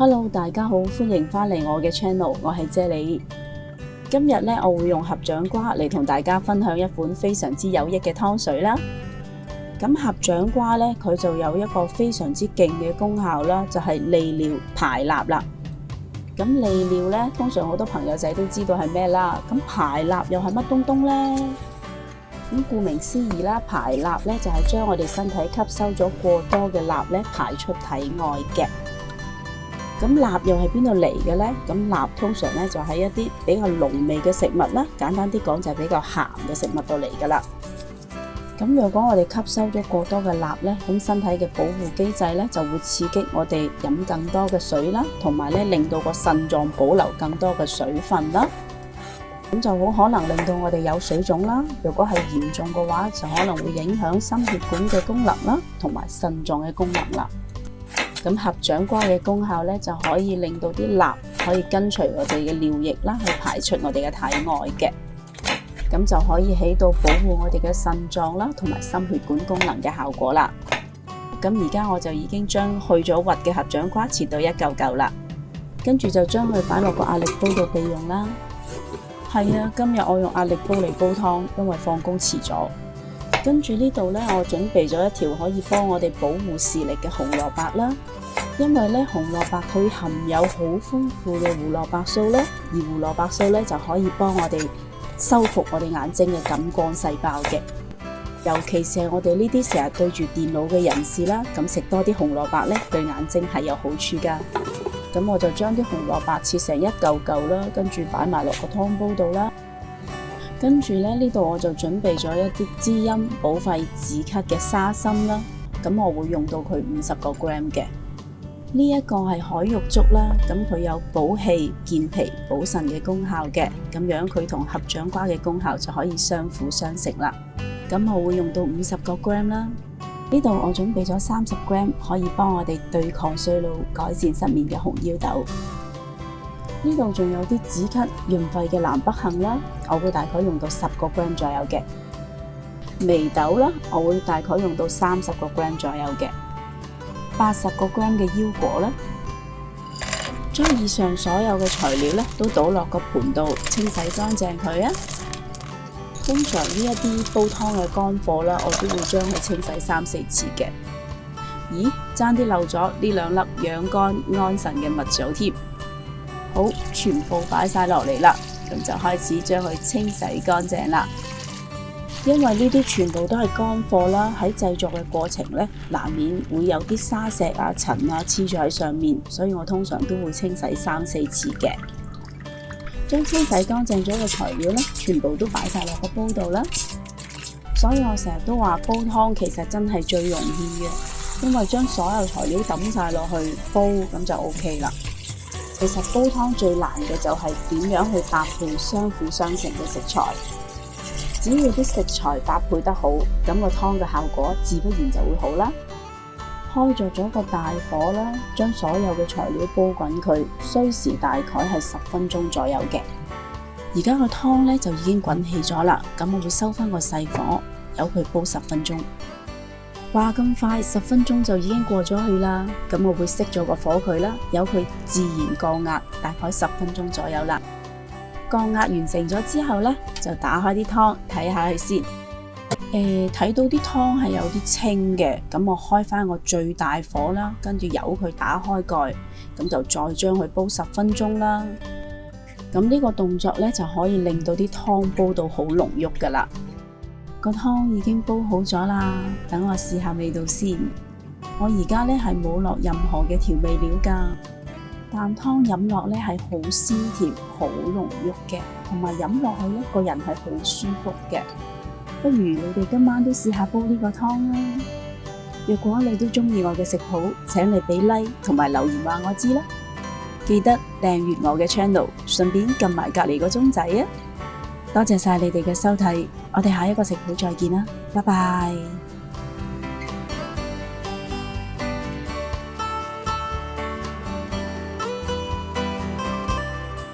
Hello， 大家好，歡迎返嚟我嘅 channel， 我係啫喱。今日咧，我會用合掌瓜嚟同大家分享一款非常之有益嘅湯水啦。咁合掌瓜咧，佢就有一個非常之勁嘅功效啦，就係利尿排蠟啦。咁利尿咧，通常好多朋友仔都知道係咩啦。咁排蠟又係乜東東咧？咁顧名思義啦，排蠟咧就係將我哋身體吸收咗過多嘅蠟咧排出體外嘅。咁蠟又係邊度嚟嘅呢？咁蠟通常咧就係一啲比較濃味嘅食物啦，簡單啲講就係比較鹹嘅食物度嚟噶啦。咁如果我哋吸收咗過多嘅蠟咧，咁身體嘅保護機制咧就會刺激我哋飲更多嘅水啦，同埋咧令到個腎臟保留更多嘅水分啦。咁就好可能令到我哋有水腫啦。如果係嚴重嘅話，就可能會影響心血管嘅功能啦，同埋腎臟嘅功能啦。咁合掌瓜嘅功效咧，就可以令到啲蠟可以跟隨我哋嘅尿液啦，去排出我哋嘅體外嘅，咁就可以起到保護我哋嘅腎臟啦，同埋心血管功能嘅效果啦。咁而家我就已經將去咗核嘅合掌瓜切到一嚿嚿啦，跟住就將佢擺落個壓力煲度備用啦。係啊，今日我用壓力煲嚟煲湯，因為放工遲咗。跟住呢度咧，我準備咗一條可以幫我哋保護視力嘅紅蘿蔔啦。因為咧紅蘿蔔佢含有好豐富嘅胡蘿蔔素咧，而胡蘿蔔素咧就可以幫我哋修復我哋眼睛嘅感光細胞嘅。尤其是係我哋呢啲成日對住電腦嘅人士啦，咁食多啲紅蘿蔔咧對眼睛係有好處噶。咁我就將啲紅蘿蔔切成一嚿嚿啦，跟住擺埋落個湯煲度啦。跟住咧呢度我就準備咗一啲滋陰補肺止咳嘅沙參啦。咁我會用到佢50個 gram 嘅。呢一個係海玉竹啦，咁佢有補氣、健脾、補腎嘅功效嘅，咁樣佢同合掌瓜嘅功效就可以相輔相成啦。咁我會用到50個 gram 啦。呢度我準備咗30 gram 可以幫我哋對抗衰老、改善失眠嘅紅腰豆。呢度仲有啲止咳、潤肺嘅南北杏啦，我會大概用到10個 gram 左右嘅。眉豆啦，我會大概用到30個 gram 左右嘅。80個 gram 嘅腰果啦，將以上所有嘅材料咧都倒落個盤度，清洗乾淨佢啊。通常呢一啲煲湯嘅乾貨啦，我都會將佢清洗3-4次嘅。咦，爭啲漏咗呢2粒養肝安神嘅蜜棗添。好，全部擺晒落嚟啦，咁就開始將佢清洗乾淨啦。因為呢啲全部都係乾貨啦，喺製作嘅過程咧，難免會有啲沙石啊、塵啊黐咗喺上面，所以我通常都會清洗3-4次嘅。將清洗乾淨咗嘅材料咧，全部都擺晒落個煲度啦。所以我成日都話煲湯其實真係最容易嘅，因為將所有材料抌晒落去煲咁就 OK 啦。其實煲湯最難嘅就係點樣去搭配相輔相成嘅食材。只要啲食材搭配得好，咁個湯嘅效果自不然就會好啦。開着咗個大火啦，將所有嘅材料煲滾佢，需時大概係10分鐘左右嘅。而家個湯咧就已經滾起咗啦，咁我會收翻個細火，由佢煲10分鐘。話咁快10分鐘就已經過咗去啦，咁我會熄咗個火佢啦，由佢自然降壓，大概10分鐘左右啦。降壓完成咗之後呢，就打開啲湯睇下佢先。睇到啲湯係有啲清嘅，咁我開翻個最大火啦，跟住由佢打開蓋，咁就再將佢煲10分鐘啦。咁呢個動作呢，就可以令到啲湯煲到好濃郁噶啦。個湯已經煲好咗啦，等我試下味道先。我而家呢係冇落任何嘅調味料噶。啖湯飲落咧係好鮮甜、好濃郁嘅，同埋飲落去咧個人係好舒服嘅。不如你哋今晚都試下煲呢個湯啦。若果你都中意我嘅食譜，請你俾 like 同埋留言話我知啦。記得訂閱我嘅 channel， 順便撳埋隔籬個鐘仔啊！多謝晒你哋嘅收睇，我哋下一個食譜再見啦，拜拜。